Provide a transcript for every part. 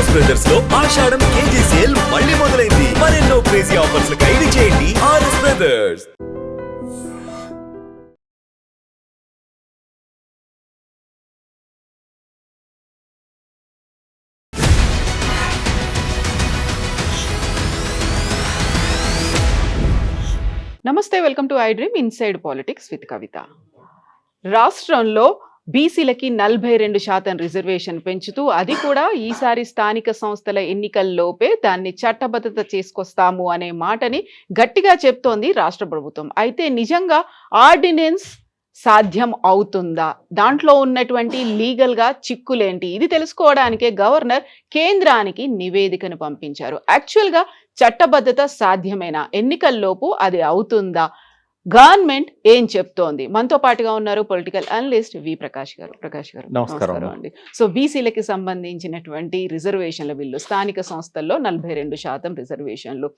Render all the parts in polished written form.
RS brothers లో ఆషాఢం KG sale మళ్ళీ మొదలైంది. మరెన్నో క్రేజీ ఆఫర్స్ ఖైదీ చేయండి ఆర్ఎస్ బ్రదర్స్. నమస్తే, welcome to I dream inside politics with Kavitha. రాష్ట్రంలో బీసీలకి 42% రిజర్వేషన్ పెంచుతూ అది కూడా ఈసారి స్థానిక సంస్థల ఎన్నికల్లోపే దాన్ని చట్టబద్ధత చేసుకొస్తాము అనే మాటని గట్టిగా చెప్తోంది రాష్ట్ర ప్రభుత్వం. అయితే నిజంగా ఆర్డినెన్స్ సాధ్యం అవుతుందా? దాంట్లో ఉన్నటువంటి లీగల్గా చిక్కులేంటి? ఇది తెలుసుకోవడానికే గవర్నర్ కేంద్రానికి నివేదికను పంపించారు. యాక్చువల్గా చట్టబద్ధత సాధ్యమేనా? ఎన్నికల్లోపు అది అవుతుందా? గవర్నమెంట్ ఏం చెప్తోంది? మనతో పాటుగా ఉన్నారు పొలిటికల్ అనలిస్ట్ వి ప్రకాష్ గారు. ప్రకాష్ గారు నమస్కారం అండి. సో బీసీలకి సంబంధించినటువంటి రిజర్వేషన్ల బిల్లు, స్థానిక సంస్థల్లో 42% రిజర్వేషన్లు,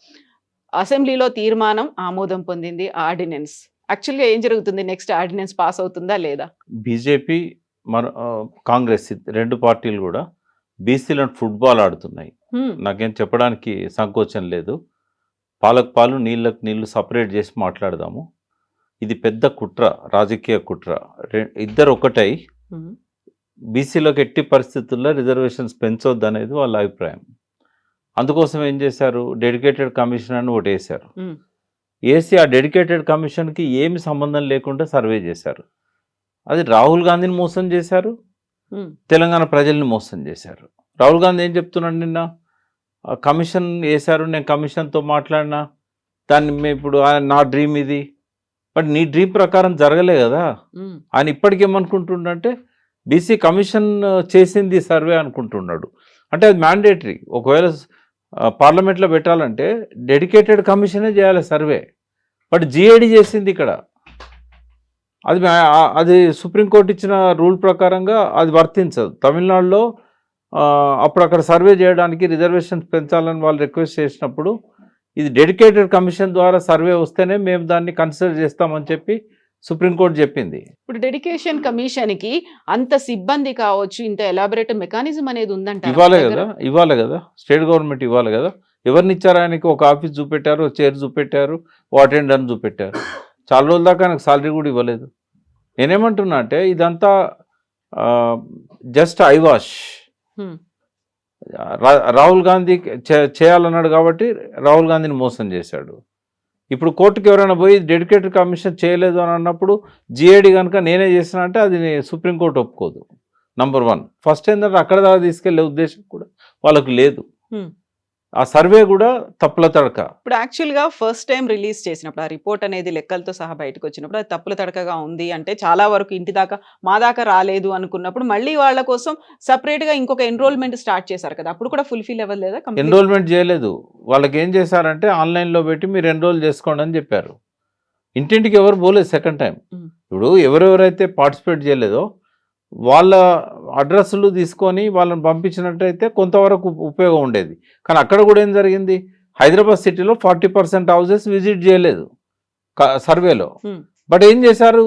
అసెంబ్లీలో తీర్మానం ఆమోదం పొందింది. ఆర్డినెన్స్ యాక్చువల్గా ఏం జరుగుతుంది? నెక్స్ట్ ఆర్డినెన్స్ పాస్ అవుతుందా లేదా? బీజేపీ కాంగ్రెస్ రెండు పార్టీలు కూడా బీసీలను ఫుట్బాల్ ఆడుతున్నాయి. నాకేం చెప్పడానికి సంకోచం లేదు. పాలకు పాలు నీళ్ళకు నీళ్లు సపరేట్ చేసి మాట్లాడదాము. ఇది పెద్ద కుట్ర, రాజకీయ కుట్ర. ఇద్దరు ఒకటై బీసీలోకి ఎట్టి పరిస్థితుల్లో రిజర్వేషన్స్ పెంచొద్దు అనేది వాళ్ళ అభిప్రాయం. అందుకోసం ఏం చేశారు? డెడికేటెడ్ కమిషన్ అని ఒకటి వేశారు. వేసి ఆ డెడికేటెడ్ కమిషన్కి ఏమి సంబంధం లేకుండా సర్వే చేశారు. అది రాహుల్ గాంధీని మోసం చేశారు, తెలంగాణ ప్రజల్ని మోసం చేశారు. రాహుల్ గాంధీ ఏం చెప్తున్నాడు? నిన్న కమిషన్ వేశారు, నేను కమిషన్తో మాట్లాడినా, దాన్ని ఇప్పుడు నా డ్రీమ్ ఇది. బట్ నీ డ్రీమ్ ప్రకారం జరగలే కదా. ఆయన ఇప్పటికేమనుకుంటుండంటే బీసీ కమిషన్ చేసింది సర్వే అనుకుంటున్నాడు. అంటే అది మ్యాండేటరీ. ఒకవేళ పార్లమెంట్లో పెట్టాలంటే డెడికేటెడ్ కమిషనే చేయాలి సర్వే. బట్ జిఏడి చేసింది ఇక్కడ. అది సుప్రీంకోర్టు ఇచ్చిన రూల్ ప్రకారంగా అది వర్తించదు. తమిళనాడులో అప్పుడు అక్కడ సర్వే చేయడానికి రిజర్వేషన్స్ పెంచాలని వాళ్ళు రిక్వెస్ట్ చేసినప్పుడు ఇది డెడికేటెడ్ కమిషన్ ద్వారా సర్వే వస్తేనే మేము దాన్ని కన్సిడర్ చేస్తామని చెప్పి సుప్రీంకోర్టు చెప్పింది. ఇప్పుడు డెడికేషన్ కమిషన్కి అంత సిబ్బంది కావచ్చు, ఇంత ఎలాబొరేట్ మెకానిజం అనేది ఉందంట. ఇవ్వాలి కదా స్టేట్ గవర్నమెంట్ ఇవ్వాలి కదా. ఎవరిని ఇచ్చారు? ఆయనకి ఒక ఆఫీస్ చూపెట్టారు, చైర్ చూపెట్టారు, ఓ అటెండర్ చూపెట్టారు. చాలా రోజుల దాకా ఆయనకు సాలరీ కూడా ఇవ్వలేదు. నేనేమంటున్నా అంటే ఇదంతా జస్ట్ ఐవాష్. రాహుల్ గాంధీ చేయాలన్నాడు కాబట్టి రాహుల్ గాంధీని మోసం చేశాడు. ఇప్పుడు కోర్టుకి ఎవరైనా పోయి డెడికేటెడ్ కమిషన్ చేయలేదు అని అన్నప్పుడు జిఏడి కనుక నేనే చేసిన అంటే అది సుప్రీంకోర్టు ఒప్పుకోదు. నంబర్ 1. ఫస్ట్ ఏంటంటే అక్కడ దాకా తీసుకెళ్లే ఉద్దేశం కూడా వాళ్ళకు లేదు. ఆ సర్వే కూడా తప్పుల తడక. ఇప్పుడు యాక్చువల్గా ఫస్ట్ టైం రిలీజ్ చేసినప్పుడు ఆ రిపోర్ట్ అనేది లెక్కలతో సహా బయటకు వచ్చినప్పుడు అది తప్పుల తడకగా ఉంది అంటే చాలా వరకు ఇంటి దాకా మా దాకా రాలేదు అనుకున్నప్పుడు మళ్ళీ వాళ్ళ కోసం సపరేట్గా ఇంకొక ఎన్రోల్మెంట్ స్టార్ట్ చేశారు కదా. అప్పుడు కూడా ఫుల్ఫిల్ అవ్వలేదా? ఎన్రోల్మెంట్ చేయలేదు. వాళ్ళకి ఏం చేశారంటే ఆన్లైన్లో పెట్టి మీరు ఎన్రోల్ చేసుకోండి అని చెప్పారు. ఇంటింటికి ఎవరు పోలేదు సెకండ్ టైం. ఇప్పుడు ఎవరెవరైతే పార్టిసిపేట్ చేయలేదో వాళ్ళ అడ్రస్లు తీసుకొని వాళ్ళని పంపించినట్టయితే కొంతవరకు ఉపయోగం ఉండేది. కానీ అక్కడ కూడా ఏం జరిగింది? హైదరాబాద్ సిటీలో 40% హౌసెస్ విజిట్ చేయలేదు సర్వేలో. బట్ ఏం చేశారు?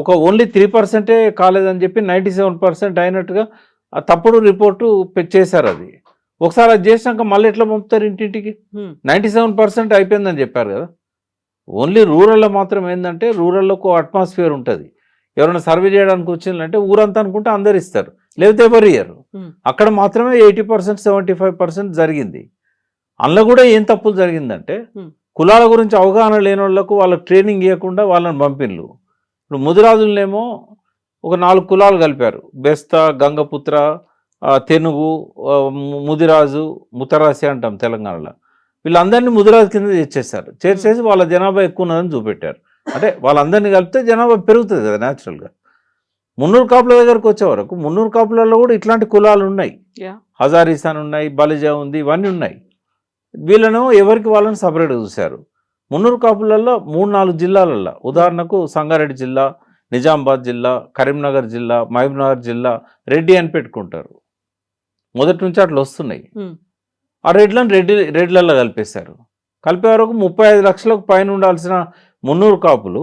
ఒక ఓన్లీ 3% కాలేదని చెప్పి 97% అయినట్టుగా తప్పుడు రిపోర్టు చేశారు. అది ఒకసారి అది చేసినాక మళ్ళీ ఎట్లా పంపుతారు ఇంటింటికి? 97% అయిపోయిందని చెప్పారు కదా. ఓన్లీ రూరల్లో మాత్రం ఏంటంటే రూరల్లో ఒక అట్మాస్ఫియర్ ఉంటుంది. ఎవరైనా సర్వే చేయడానికి వచ్చిందంటే ఊరంతా అనుకుంటే అందరు ఇస్తారు, లేకపోతే ఎవరు ఇయ్యరు. అక్కడ మాత్రమే 80% 75% జరిగింది. అందులో కూడా ఏం తప్పులు జరిగిందంటే కులాల గురించి అవగాహన లేని వాళ్ళకు వాళ్ళకి ట్రైనింగ్ ఇవ్వకుండా వాళ్ళని పంపిన్లు. ఇప్పుడు ముదిరాజులనేమో ఒక 4 కులాలు కలిపారు. బెస్త, గంగపుత్ర, తెనుగు, ముదిరాజు, ముతరాసి అంటాం తెలంగాణలో. వీళ్ళందరినీ ముదిరాజు కింద చేర్చేశారు. చేర్చేసి వాళ్ళ జనాభా ఎక్కువ ఉన్నదని చూపెట్టారు. అంటే వాళ్ళందరినీ కలిపితే జనాభా పెరుగుతుంది కదా న్యాచురల్గా. మున్నూరు కాపుల దగ్గరకు వచ్చే వరకు మున్నూరు కాపులలో కూడా ఇట్లాంటి కులాలు ఉన్నాయి. హజారీసాన్ ఉన్నాయి, బలిజా ఉంది, ఇవన్నీ ఉన్నాయి. వీళ్ళను ఎవరికి వాళ్ళని సపరేట్గా చూశారు. మున్నూరు కాపులలో 3-4 జిల్లాలలో, ఉదాహరణకు సంగారెడ్డి జిల్లా, నిజామాబాద్ జిల్లా, కరీంనగర్ జిల్లా, మహబూబ్నగర్ జిల్లా రెడ్డి అని పెట్టుకుంటారు. మొదటి నుంచి అట్లా వస్తున్నాయి. ఆ రెడ్లలో కలిపేశారు. కలిపే వరకు 35 లక్షలకు పైన ఉండాల్సిన మున్నూరు కాపులు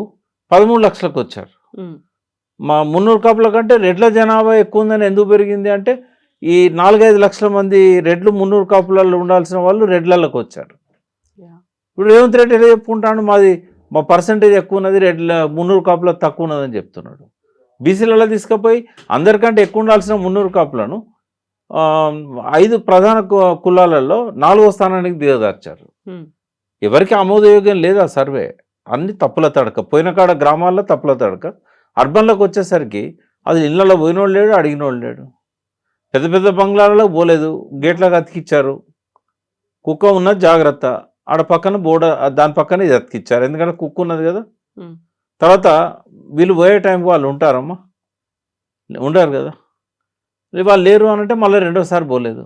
13 లక్షలకు వచ్చారు. మా మున్నూరు కాపుల కంటే రెడ్ల జనాభా ఎక్కువ ఉందని ఎందుకు పెరిగింది అంటే ఈ 4-5 లక్షల మంది రెడ్లు మున్నూరు కాపులలో ఉండాల్సిన వాళ్ళు రెడ్లలోకి వచ్చారు. ఇప్పుడు రేవంత్ రెడ్డి ఎలా చెప్పుకుంటాడు, మా పర్సంటేజ్ ఎక్కువ ఉన్నది, రెడ్ల మున్నూరు కాపులకు తక్కువ ఉన్నదని చెప్తున్నాడు. బీసీలలో తీసుకుపోయి అందరికంటే ఎక్కువ ఉండాల్సిన మున్నూరు కాపులను 5 ప్రధాన కులాలలో 4వ స్థానానికి దిగదార్చారు. ఎవరికి ఆమోదయోగ్యం లేదు ఆ సర్వే, అన్ని తప్పుల తడక. పోయిన కాడ గ్రామాల్లో తప్పుల తడక, అర్బన్లోకి వచ్చేసరికి అది ఇళ్లలో పోయినోళ్ళు లేడు, అడిగినోళ్ళు లేడు. పెద్ద పెద్ద బంగ్లాలలో పోలేదు, గేట్లకు అతికిచ్చారు. కుక్క ఉన్నది జాగ్రత్త, ఆడ పక్కన దాని పక్కన ఇది అతికిచ్చారు, ఎందుకంటే కుక్క ఉన్నది కదా. తర్వాత వీళ్ళు పోయే టైంకి వాళ్ళు ఉంటారమ్మా, ఉండరు కదా. వాళ్ళు లేరు అని అంటే మళ్ళీ రెండోసారి పోలేదు.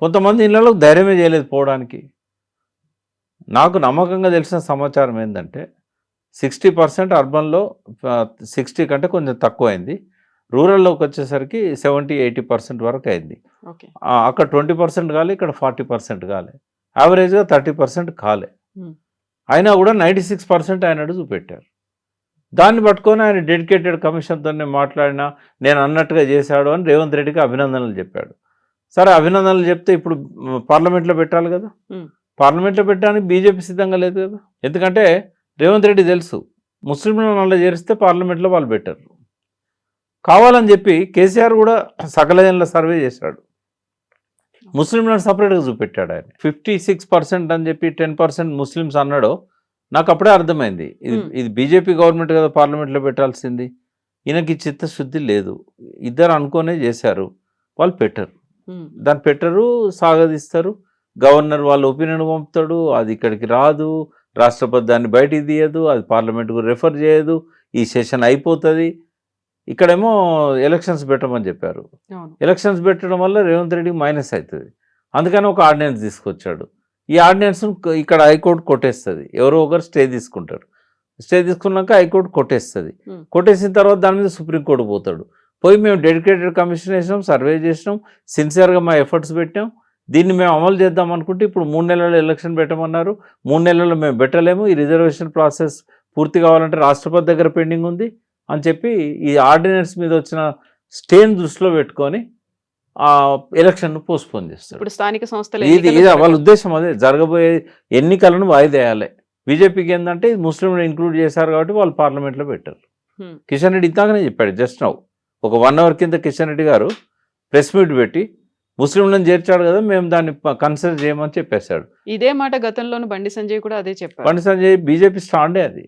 కొంతమంది ఇళ్ళలో ధైర్యమే చేయలేదు పోవడానికి. నాకు నమ్మకంగా తెలిసిన సమాచారం ఏంటంటే 60% అర్బన్లో 60 కంటే కొంచెం తక్కువ అయింది, రూరల్లోకి వచ్చేసరికి 70-80% వరకు అయింది. అక్కడ 20% కాలే, ఇక్కడ 40% కాలే, యావరేజ్గా 30% కాలే. అయినా కూడా 96% అయినట్టు చూపెట్టారు. దాన్ని పట్టుకొని ఆయన డెడికేటెడ్ కమిషన్తోనే మాట్లాడినా నేను అన్నట్టుగా చేశాడు అని రేవంత్ రెడ్డికి అభినందనలు చెప్పాడు. సరే, అభినందనలు చెప్తే ఇప్పుడు పార్లమెంట్లో పెట్టాలి కదా. పార్లమెంట్లో పెట్టడానికి బీజేపీ సిద్ధంగా లేదు కదా. ఎందుకంటే రేవంత్ రెడ్డి తెలుసు, ముస్లింలను అలా చేరిస్తే పార్లమెంట్లో వాళ్ళు పెట్టారు. కావాలని చెప్పి కేసీఆర్ కూడా సకల జనుల సర్వే చేశాడు, ముస్లింలను సపరేట్గా చూపెట్టాడు. ఆయన 56% అని చెప్పి 10% ముస్లిమ్స్ అన్నాడో నాకు అప్పుడే అర్థమైంది, ఇది బీజేపీ గవర్నమెంట్ కదా పార్లమెంట్లో పెట్టాల్సింది, ఈయనకి చిత్తశుద్ధి లేదు. ఇద్దరు అనుకోనే చేశారు, వాళ్ళు పెట్టరు. దాన్ని పెట్టరు, సాగదీస్తారు. గవర్నర్ వాళ్ళ ఒపీనియన్ పంపుతాడు, అది ఇక్కడికి రాదు, రాష్ట్రపతి దాన్ని బయటికి తీయదు, అది పార్లమెంట్కు రెఫర్ చేయదు, ఈ సెషన్ అయిపోతుంది. ఇక్కడేమో ఎలక్షన్స్ పెట్టమని చెప్పారు. ఎలక్షన్స్ పెట్టడం వల్ల రేవంత్ రెడ్డికి మైనస్ అవుతుంది. అందుకని ఒక ఆర్డినెన్స్ తీసుకొచ్చాడు. ఈ ఆర్డినెన్స్ను ఇక్కడ హైకోర్టు కొట్టేస్తుంది, ఎవరో ఒకరు స్టే తీసుకుంటారు. స్టే తీసుకున్నాక హైకోర్టు కొట్టేస్తుంది. కొట్టేసిన తర్వాత దాని మీద సుప్రీంకోర్టు పోతాడు. పోయి మేము డెడికేటెడ్ కమిషన్ వేసినాం, సర్వే చేసినాం, సిన్సియర్గా మా ఎఫర్ట్స్ పెట్టాం, దీన్ని మేము అమలు చేద్దాం అనుకుంటే ఇప్పుడు 3 నెలల్లో ఎలక్షన్ పెట్టమన్నారు. 3 నెలల్లో మేము పెట్టలేము, ఈ రిజర్వేషన్ ప్రాసెస్ పూర్తి కావాలంటే రాష్ట్రపతి దగ్గర పెండింగ్ ఉంది అని చెప్పి ఈ ఆర్డినెన్స్ మీద వచ్చిన స్టేని దృష్టిలో పెట్టుకొని ఆ ఎలక్షన్ను పోస్ట్పోన్ చేస్తారు. ఇప్పుడు స్థానిక సంస్థలు ఇది వాళ్ళ ఉద్దేశం, అదే జరగబోయే ఎన్నికలను వాయిదేయాలి. బీజేపీకి ఏంటంటే ముస్లింలు ఇంక్లూడ్ చేశారు కాబట్టి వాళ్ళు పార్లమెంట్లో పెట్టారు. కిషన్ రెడ్డి ఇంతాకనే చెప్పాడు, జస్ట్ నౌ ఒక 1 అవర్ కింద కిషన్ రెడ్డి గారు ప్రెస్ మీట్ పెట్టి ముస్లింలను చేర్చాడు కదా, మేము దాన్ని కన్సిడర్ చేయమని చెప్పేశాడు. ఇదే మాట గతంలోనూ బండి సంజయ్ కూడా అదే చెప్పారు. బండి సంజయ్ బీజేపీ స్టాండే అది.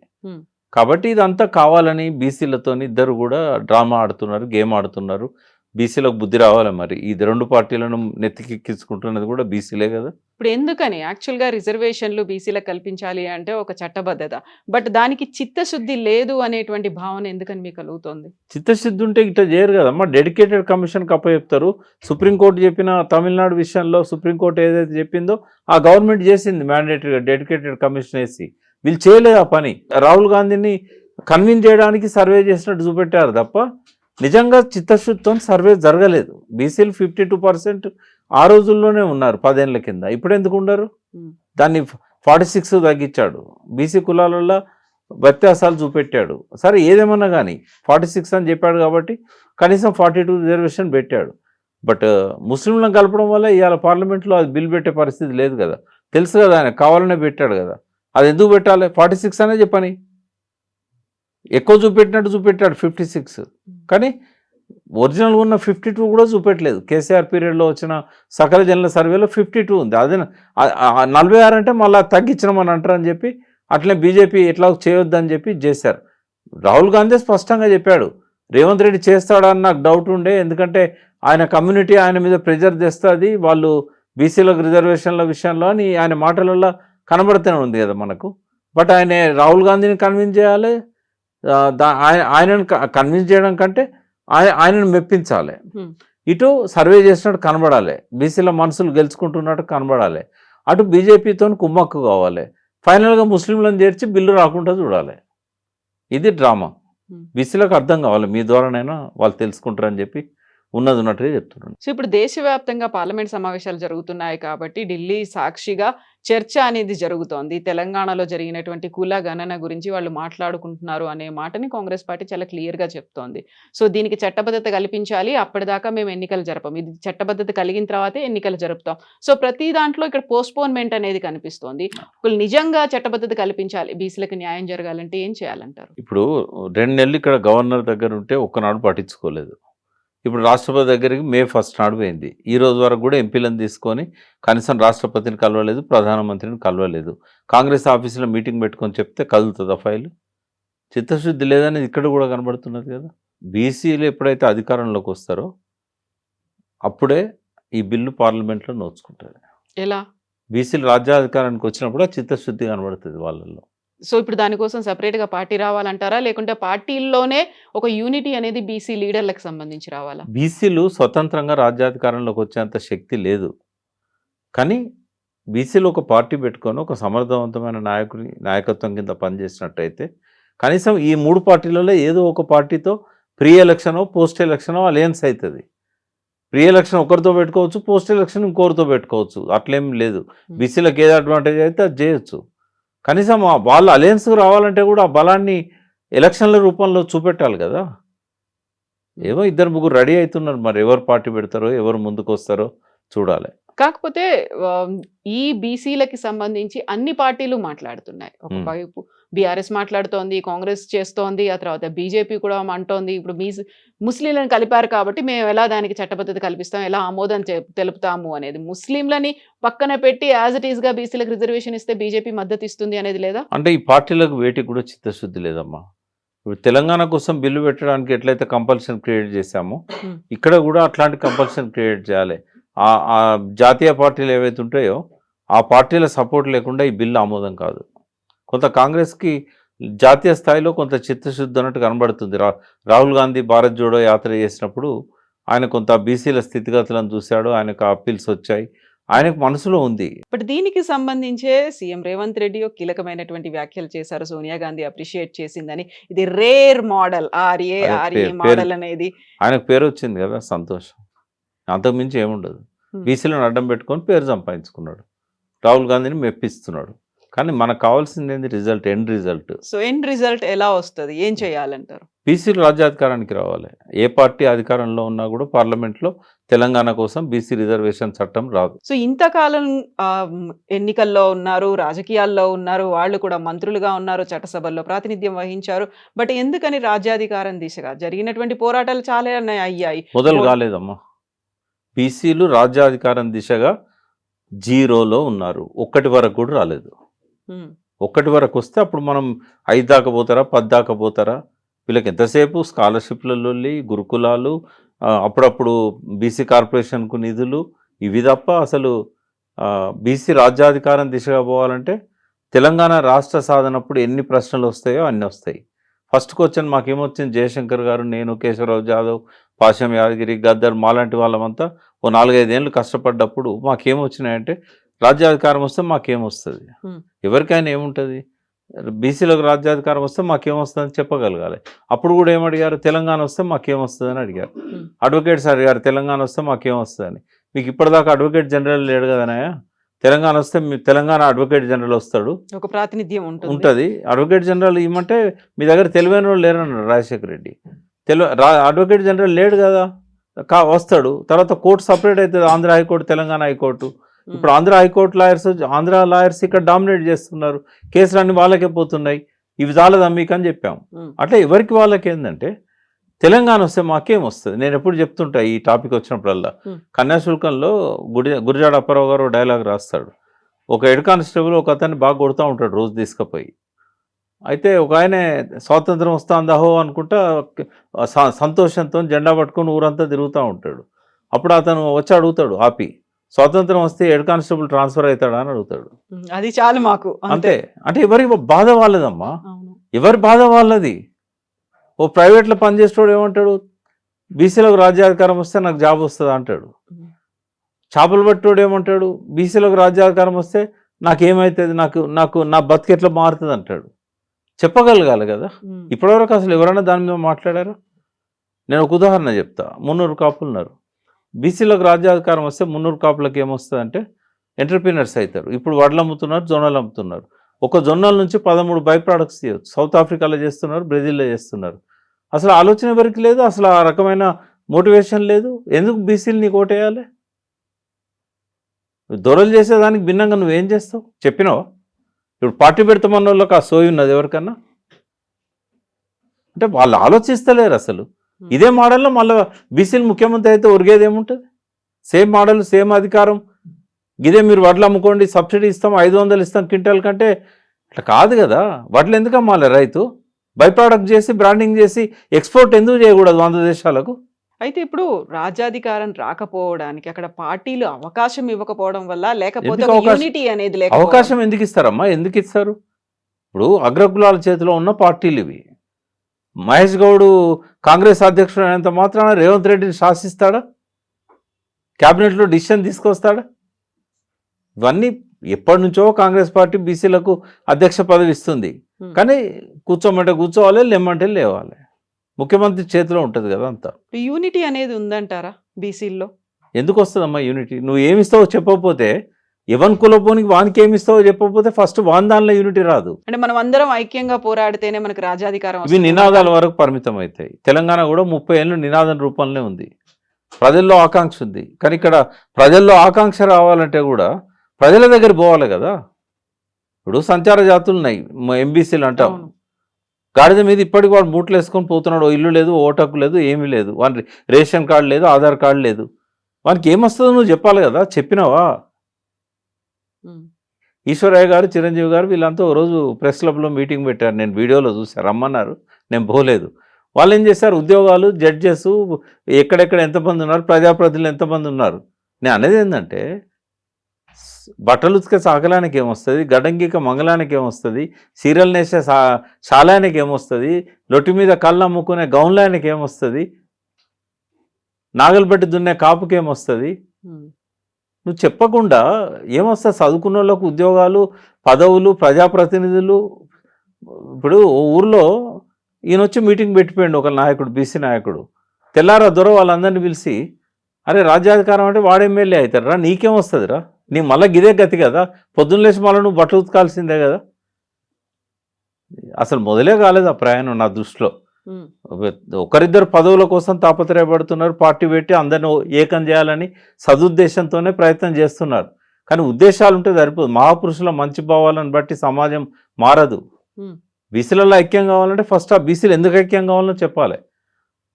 కాబట్టి ఇదంతా కావాలని బీసీలతో ఇద్దరు కూడా డ్రామా ఆడుతున్నారు, గేమ్ ఆడుతున్నారు. బీసీలకు బుద్ధి రావాలి. మరి ఈ 2 పార్టీలను నెత్తికెక్కించుకుంటున్నది కూడా బీసీలే కదా. ఇప్పుడు ఎందుకని యాక్చువల్గా రిజర్వేషన్లు బీసీలకు కల్పించాలి అంటే ఒక చట్టబద్ధత, బట్ దానికి చిత్తశుద్ధి లేదు అనేటువంటి భావన ఎందుకని మీకు కలుగుతుంది? చిత్తశుద్ధి ఉంటే ఇట్లా చేయరు కదమ్మా. డెడికేటెడ్ కమిషన్కి అప్పచెప్తారు. సుప్రీంకోర్టు చెప్పిన తమిళనాడు విషయంలో సుప్రీంకోర్టు ఏదైతే చెప్పిందో ఆ గవర్నమెంట్ చేసింది, మ్యాండేటరీగా డెడికేటెడ్ కమిషన్ వేసి. వీళ్ళు చేయలేదు ఆ పని. రాహుల్ గాంధీని కన్విన్స్ చేయడానికి సర్వే చేసినట్టు చూపెట్టారు తప్ప నిజంగా చిత్తశుద్ధితో సర్వే జరగలేదు. బీసీలు 52% ఆ రోజుల్లోనే ఉన్నారు 10 ఏళ్ల కింద, ఇప్పుడు ఎందుకు ఉండరు? దాన్ని 46 తగ్గించాడు. బీసీ కులాలలో వ్యత్యాసాలు చూపెట్టాడు. సరే, ఏదేమన్నా కానీ 46 అని చెప్పాడు కాబట్టి కనీసం 42 రిజర్వేషన్ పెట్టాడు. బట్ ముస్లింలను కలపడం వల్ల ఇవాళ పార్లమెంట్లో అది బిల్ పెట్టే పరిస్థితి లేదు కదా. తెలుసు కదా, ఆయన కావాలనే పెట్టాడు కదా. అది ఎందుకు పెట్టాలి? 46 అనే చెప్పని, ఎక్కువ చూపెట్టినట్టు చూపెట్టాడు 56, కానీ ఒరిజినల్గా ఉన్న 52 కూడా చూపెట్టలేదు. కేసీఆర్ పీరియడ్లో వచ్చిన సకల జనుల సర్వేలో 52 ఉంది. అదే 46 అంటే మళ్ళీ తగ్గించమని అంటారని చెప్పి అట్లనే బీజేపీ ఎట్లా చేయొద్దని చెప్పి చేశారు. రాహుల్ గాంధీ స్పష్టంగా చెప్పాడు, రేవంత్ రెడ్డి చేస్తాడని నాకు డౌట్ ఉండే, ఎందుకంటే ఆయన కమ్యూనిటీ ఆయన మీద ప్రెజర్ తెస్తుంది, వాళ్ళు బీసీలకు రిజర్వేషన్ల విషయంలో అని ఆయన మాటలలో కనబడుతూనే ఉంది కదా మనకు. బట్ ఆయన రాహుల్ గాంధీని కన్విన్స్ చేయాలి, ఆయనను కన్విన్స్ చేయడం కంటే ఆయనను మెప్పించాలి. ఇటు సర్వే చేసినట్టు కనబడాలి, బీసీల మనసులు గెలుచుకుంటున్నట్టు కనబడాలి, అటు బీజేపీతో కుమ్మక్కు కావాలి, ఫైనల్గా ముస్లింలను చేర్చి బిల్లు రాకుండా చూడాలి. ఇది డ్రామా. బీసీలకు అర్థం కావాలి, మీ ద్వారానైనా వాళ్ళు తెలుసుకుంటారని చెప్పి ఉన్నది ఉన్నట్టుగా చెప్తున్నాను. సో ఇప్పుడు దేశవ్యాప్తంగా పార్లమెంట్ సమావేశాలు జరుగుతున్నాయి కాబట్టి ఢిల్లీ సాక్షిగా చర్చ అనేది జరుగుతోంది. తెలంగాణలో జరిగినటువంటి కుల గణన గురించి వాళ్ళు మాట్లాడుకుంటున్నారు అనే మాటని కాంగ్రెస్ పార్టీ చాలా క్లియర్‌గా చెప్తోంది. సో, దీనికి చట్టబద్ధత కల్పించాలి. అప్పటిదాకా మేము ఎన్నికలు జరపం. ఇది చట్టబద్ధత కలిగిన తర్వాతే ఎన్నికలు జరుపుతాం. సో, ప్రతి దాంట్లో ఇక్కడ పోస్ట్‌పోన్‌మెంట్ అనేది కనిపిస్తోంది. ఒకవేళ నిజంగా చట్టబద్ధత కల్పించాలి, బీసీలకు న్యాయం జరగాలంటే ఏం చేయాలంటారు? ఇప్పుడు 2 నెలలు ఇక్కడ గవర్నర్ దగ్గర ఉంటే ఒక్కనాడు పట్టించుకోలేదు. ఇప్పుడు రాష్ట్రపతి దగ్గరికి మే 1 నాడు పోయింది. ఈ రోజు వరకు కూడా ఎంపీలను తీసుకొని కనీసం రాష్ట్రపతిని కలవలేదు, ప్రధానమంత్రిని కలవలేదు. కాంగ్రెస్ ఆఫీసులో మీటింగ్ పెట్టుకొని చెప్తే కదులుతుందా ఫైలు? చిత్తశుద్ధి లేదనేది ఇక్కడ కూడా కనబడుతున్నది కదా. బీసీలు ఎప్పుడైతే అధికారంలోకి వస్తారో అప్పుడే ఈ బిల్లు పార్లమెంట్లో నోచుకుంటుంది. ఎలా? బీసీలు రాజ్యాధికారానికి వచ్చినప్పుడు ఆ చిత్తశుద్ధి కనబడుతుంది వాళ్ళల్లో. సో, ఇప్పుడు దానికోసం సెపరేట్‌గా పార్టీ రావాలంటారా? లేకుంటే పార్టీల్లోనే ఒక యూనిటీ అనేది బీసీ లీడర్‌లకు సంబంధించి రావాలా? బీసీలు స్వతంత్రంగా రాజ్యాధికారంలోకి వచ్చేంత శక్తి లేదు. కానీ బీసీలు ఒక పార్టీ పెట్టుకొని ఒక సమర్థవంతమైన నాయకత్వం కింద పనిచేసినట్టయితే కనీసం ఈ 3 పార్టీలలో ఏదో ఒక పార్టీతో ప్రీ ఎలక్షనో పోస్ట్ ఎలక్షనో అలయన్స్ అవుతుంది. ప్రీ ఎలక్షన్ ఒకరితో పెట్టుకోవచ్చు, పోస్ట్ ఎలక్షన్ ఇంకొకరితో పెట్టుకోవచ్చు. అట్లేం లేదు. బీసీలకు ఏది అడ్వాంటేజ్ అయితే అది చేయొచ్చు. కనీసం వాళ్ళు అలయన్స్కి రావాలంటే కూడా ఆ బలాన్ని ఎలక్షన్ల రూపంలో చూపెట్టాలి కదా. ఏమో 2-3 రెడీ అవుతున్నారు. మరి ఎవరు పార్టీ పెడతారో ఎవరు ముందుకు వస్తారో చూడాలి. కాకపోతే ఈ బీసీలకి సంబంధించి అన్ని పార్టీలు మాట్లాడుతున్నాయి. ఒకవైపు బీఆర్ఎస్ మాట్లాడుతోంది, కాంగ్రెస్ చేస్తోంది, ఆ తర్వాత బీజేపీ కూడా అంటోంది. ఇప్పుడు ముస్లింలను కలిపారు కాబట్టి మేము ఎలా దానికి చట్టబద్ధత కల్పిస్తాం, ఎలా ఆమోదం తెలుపుతాము అనేది. ముస్లింలని పక్కన పెట్టి యాజ్ ఇట్ ఈస్ గా బీసీలకు రిజర్వేషన్ ఇస్తే బీజేపీ మద్దతు ఇస్తుంది అనేది లేదా? అంటే ఈ పార్టీలకు వేటికి కూడా చిత్తశుద్ధి లేదమ్మా. ఇప్పుడు తెలంగాణ కోసం బిల్లు పెట్టడానికి ఎట్లయితే కంపల్షన్ క్రియేట్ చేశామో ఇక్కడ కూడా అట్లాంటి కంపల్షన్ క్రియేట్ చేయాలి. ఆ జాతీయ పార్టీలు ఏవైతే ఉంటాయో ఆ పార్టీల సపోర్ట్ లేకుండా ఈ బిల్లు ఆమోదం కాదు. కొంత కాంగ్రెస్కి జాతీయ స్థాయిలో కొంత చిత్తశుద్ధి అన్నట్టు కనబడుతుంది. రాహుల్ గాంధీ భారత్ జోడో యాత్ర చేసినప్పుడు ఆయన కొంత బీసీల స్థితిగతులను చూశాడు. ఆయనకు అప్పీల్స్ వచ్చాయి, ఆయనకు మనసులో ఉంది. బట్ దీనికి సంబంధించే సీఎం రేవంత్ రెడ్డి ఒక కీలకమైనటువంటి వ్యాఖ్యలు చేశారు. సోనియా గాంధీ అప్రిషియేట్ చేసిందని. ఇది రేర్ మోడల్, ఆర్ఏ మోడల్ అనేది ఆయనకు పేరు వచ్చింది కదా, సంతోషం. అంతకుమించి ఏముండదు. బీసీలను అడ్డం పెట్టుకొని పేరు సంపాదించుకున్నాడు, రాహుల్ గాంధీని మెప్పిస్తున్నాడు. కానీ మనకు కావాల్సింది ఏంది? Result, end result. So end result ఎలా వస్తుంది, ఏం చేయాలంటారు? బీసీలు రాజ్యాధికారానికి రావాలి. ఏ పార్టీ అధికారంలో ఉన్నా కూడా పార్లమెంట్లో తెలంగాణ కోసం బీసీ రిజర్వేషన్ చట్టం రాదు. సో ఇంతకాలం ఎన్నికల్లో ఉన్నారు, రాజకీయాల్లో ఉన్నారు, వాళ్ళు కూడా మంత్రులుగా ఉన్నారు, చట్టసభల్లో ప్రాతినిధ్యం వహించారు. బట్ ఎందుకని రాజ్యాధికారం దిశగా జరిగినటువంటి పోరాటాలు చాలా అయ్యాయి, మొదలు కాలేదమ్మా. బీసీలు రాజ్యాధికారం దిశగా 0లో ఉన్నారు. 1 వరకు కూడా రాలేదు. 1 వరకు వస్తే అప్పుడు మనం 5 దాకా పోతారా, 10 దాకా పోతారా? వీళ్ళకి ఎంతసేపు స్కాలర్షిప్లలో గురుకులాలు, అప్పుడప్పుడు బీసీ కార్పొరేషన్కు నిధులు, ఇవి తప్ప అసలు బీసీ రాజ్యాధికారం దిశగా పోవాలంటే తెలంగాణ రాష్ట్ర సాధనప్పుడు ఎన్ని ప్రశ్నలు వస్తాయో అన్నీ వస్తాయి. First question మాకేమొచ్చింది? జయశంకర్ గారు, నేను, కేశవరావు జాదవ్, పాశం యాదగిరి, గద్దర్ మాలాంటి వాళ్ళమంతా ఓ 4-5 ఏళ్ళు కష్టపడ్డప్పుడు మాకేమొచ్చినాయంటే రాజ్యాధికారం వస్తే మాకేమొస్తుంది, ఎవరికైనా ఏముంటుంది, బీసీలకు రాజ్యాధికారం వస్తే మాకేమొస్తుందని చెప్పగలగాలి. అప్పుడు కూడా ఏమడిగారు? తెలంగాణ వస్తే మాకేమొస్తుంది అని అడిగారు. అడ్వకేట్స్ అడిగారు, తెలంగాణ వస్తే మాకేమొస్తుందని. మీకు ఇప్పటిదాకా అడ్వకేట్ జనరల్ లేడు కదనాయా, తెలంగాణ వస్తే మీ తెలంగాణ అడ్వకేట్ జనరల్ వస్తాడు, ఒక ప్రాతినిధ్యం ఉంటుంది. అడ్వకేట్ జనరల్ ఇవ్వమంటే మీ దగ్గర తెలివైన వాళ్ళు లేరన్నాడు రాజశేఖర రెడ్డి. అడ్వకేట్ జనరల్ లేడు కదా, వస్తాడు. తర్వాత కోర్టు సపరేట్ అవుతుంది, ఆంధ్ర హైకోర్టు, తెలంగాణ హైకోర్టు. ఇప్పుడు ఆంధ్ర హైకోర్టు ఆంధ్ర లాయర్స్ ఇక్కడ డామినేట్ చేస్తున్నారు, కేసులన్నీ వాళ్ళకే పోతున్నాయి. ఇవి చాలదా మీకు అని చెప్పాము. అట్లా ఎవరికి వాళ్ళకి ఏంటంటే తెలంగాణ వస్తే మాకేం వస్తుంది. నేను ఎప్పుడు చెప్తుంటా ఈ టాపిక్ వచ్చినప్పుడల్లా, కన్యాశుల్కంలో గురిజాడ అప్పారావు గారు డైలాగ్ రాస్తాడు. ఒక హెడ్ కానిస్టేబుల్ ఒక అతన్ని బాగా కొడుతూ ఉంటాడు రోజు తీసుకుపోయి. అయితే ఒక ఆయన స్వాతంత్రం వస్తుంది అహో అనుకుంటా సంతోషంతో జెండా పట్టుకొని ఊరంతా తిరుగుతూ ఉంటాడు. అప్పుడు అతను వచ్చి అడుగుతాడు ఆపి, స్వాతంత్రం వస్తే హెడ్ కానిస్టేబుల్ ట్రాన్స్ఫర్ అవుతాడా అని అడుగుతాడు. అది చాలు మాకు అంతే. అంటే ఎవరి బాధ వాళ్ళదమ్మా, ఎవరి బాధ వాళ్ళది. ఓ ప్రైవేట్లో పనిచేసేవాడు ఏమంటాడు? బీసీలకు రాజ్యాధికారం వస్తే నాకు జాబ్ వస్తుంది అంటాడు. చేపలు పట్టేవాడు ఏమంటాడు? బీసీలకు రాజ్యాధికారం వస్తే నాకేమవుతుంది, నాకు నా బతికి ఎట్లా మారుతుంది అంటాడు. చెప్పగలగాలి కదా. ఇప్పటివరకు అసలు ఎవరైనా దాని మీద మాట్లాడారా? నేను ఒక ఉదాహరణ చెప్తా. 300 కాపులు ఉన్నారు. బీసీలకు రాజ్యాధికారం వస్తే 300 కాపులకు ఏమొస్తుంది అంటే ఎంటర్ప్రీనర్స్ అవుతారు. ఇప్పుడు వడ్లు అమ్ముతున్నారు, జొన్నలు అమ్ముతున్నారు. ఒక జొన్నల నుంచి 13 బై ప్రోడక్ట్స్ తీయవచ్చు. సౌత్ ఆఫ్రికాలో చేస్తున్నారు, బ్రెజిల్లో చేస్తున్నారు. అసలు ఆలోచన ఎవరికి లేదు, అసలు ఆ రకమైన మోటివేషన్ లేదు. ఎందుకు బీసీలు నీకు ఓటేయాలి? దొరలు చేసేదానికి భిన్నంగా నువ్వేం చేస్తావు చెప్పినావా? ఇప్పుడు పార్టీ పెడతామన్న వాళ్ళకి ఆ సోయి ఉన్నది ఎవరికన్నా? అంటే వాళ్ళు ఆలోచిస్తలేరు అసలు. ఇదే మోడల్లో మళ్ళీ బీసీలు ముఖ్యమంత్రి అయితే ఒరిగేది ఏముంటుంది? సేమ్ మోడల్, సేమ్ అధికారం. ఇదే మీరు వడ్లు అమ్ముకోండి, సబ్సిడీ ఇస్తాం, 500 ఇస్తాం క్వింటాల్ కంటే, అట్లా కాదు కదా. వడ్లు ఎందుకు అమ్మాలి రైతు? బై ప్రోడక్ట్ చేసి బ్రాండింగ్ చేసి ఎక్స్పోర్ట్ ఎందుకు చేయకూడదు 100 దేశాలకు? అయితే ఇప్పుడు రాజ్యాధికారం రాకపోవడానికి అక్కడ పార్టీలు అవకాశం ఇవ్వకపోవడం వల్ల, లేకపోతే ఎందుకు అవకాశం? యూనిటీ అనేది లేకపోవడం. అవకాశం ఎందుకు ఇస్తారమ్మా? ఎందుకు ఇస్తారు? ఇప్పుడు అగ్రకులాల చేతిలో ఉన్న పార్టీలు ఇవి. మహేష్ గౌడ్ కాంగ్రెస్ అధ్యక్షుడు అయినంత మాత్రాన రేవంత్ రెడ్డిని శాసిస్తాడా? క్యాబినెట్లో డిసిషన్ తీసుకొస్తాడా? ఇవన్నీ ఎప్పటి నుంచో కాంగ్రెస్ పార్టీ బీసీలకు అధ్యక్ష పదవి ఇస్తుంది. కానీ కూర్చోమంటే కూర్చోవాలి, లేమంటే లేవాలి. ముఖ్యమంత్రి చేతిలో ఉంటుంది కదా అంతా. యూనిటీ అనేది ఉందంటారా బీసీల్లో? ఎందుకు వస్తుందమ్మా యూనిటీ? నువ్వు ఏమిస్తావో చెప్పకపోతే, ఎవరి కులపోనికి వానికి ఏమిస్తావో చెప్పకపోతే ఫస్ట్ వాని దానిలో యూనిటీ రాదు. అంటే మనం అందరం ఐక్యంగా పోరాడితేనే మనకు రాజ్యాధికారం ఇవి వస్తుంది. నినాదాల వరకు పరిమితం అవుతాయి. తెలంగాణ కూడా 30 ఏళ్ళు నినాదం రూపంలో ఉంది. ప్రజల్లో ఆకాంక్ష ఉంది. కానీ ఇక్కడ ప్రజల్లో ఆకాంక్ష రావాలంటే కూడా ప్రజల దగ్గర పోవాలి కదా. ఇప్పుడు సంచార జాతులు ఉన్నాయి, ఎంబీసీలు అంటాం. అవును. గాడిద మీద ఇప్పటికి వాడు మూట్లు వేసుకొని పోతున్నాడు. ఓ ఇల్లు లేదు, ఓటకు లేదు, ఏమీ లేదు. వాని రేషన్ కార్డు లేదు, ఆధార్ కార్డు లేదు. వానికి ఏమొస్తుందో నువ్వు చెప్పాలి కదా. చెప్పినావా? ఉమ్. ఈశ్వరయ్య గారు, చిరంజీవి గారు వీళ్ళంతా ఓ రోజు ప్రెస్ క్లబ్లో మీటింగ్ పెట్టారు. నేను వీడియోలో చూశాను. రమ్మన్నారు, నేను పోలేదు. వాళ్ళు ఏం చేశారు? ఉద్యోగాలు, జడ్జెస్ ఎక్కడెక్కడ ఎంతమంది ఉన్నారు, ప్రజాప్రతినిధులు ఎంతమంది ఉన్నారు. నేను అనేది ఏంటంటే, బట్టలు ఉతికే సాకలానికి ఏమొస్తుంది, గడంగిక మంగళానికి ఏమొస్తుంది, సీరియల్ నేసే శాలానికి ఏమొస్తుంది, లొట్టి మీద కళ్ళు అమ్ముకునే గౌన్లానికి ఏమొస్తుంది, నాగలు పెట్టి దున్నే కాపుకి ఏమొస్తుంది? ఉమ్. నువ్వు చెప్పకుండా ఏమొస్తుంది? చదువుకున్న వాళ్ళకు ఉద్యోగాలు, పదవులు, ప్రజాప్రతినిధులు. ఇప్పుడు ఓ ఊర్లో ఈయన వచ్చి మీటింగ్ పెట్టిపోయాడు ఒక నాయకుడు, బీసీ నాయకుడు. తెల్లారా దొర వాళ్ళందరినీ పిలిచి, అరే రాజ్యాధికారం అంటే వాడు ఎమ్మెల్యే అవుతారా, నీకేమొస్తుందిరా? నీ మళ్ళీ గిదే గతి కదా. పొద్దున్న లేచి మళ్ళీ నువ్వు బట్టలు ఉతకాల్సిందే కదా. అసలు మొదలే కాలేదు ఆ ప్రయాణం నా దృష్టిలో. ఉమ్. ఒకరిద్దరు పదవుల కోసం తాపత్రయపడుతున్నారు. పార్టీ పెట్టి అందరిని ఏకం చేయాలని సదుద్దేశంతోనే ప్రయత్నం చేస్తున్నారు. కానీ ఉద్దేశాలు ఉంటే సరిపోదు. మహాపురుషుల మంచి భావాలను బట్టి సమాజం మారదు. ఉమ్. బీసీలలో ఐక్యం కావాలంటే ఫస్ట్ ఆ బీసీలు ఎందుకు ఐక్యం కావాలో చెప్పాలి.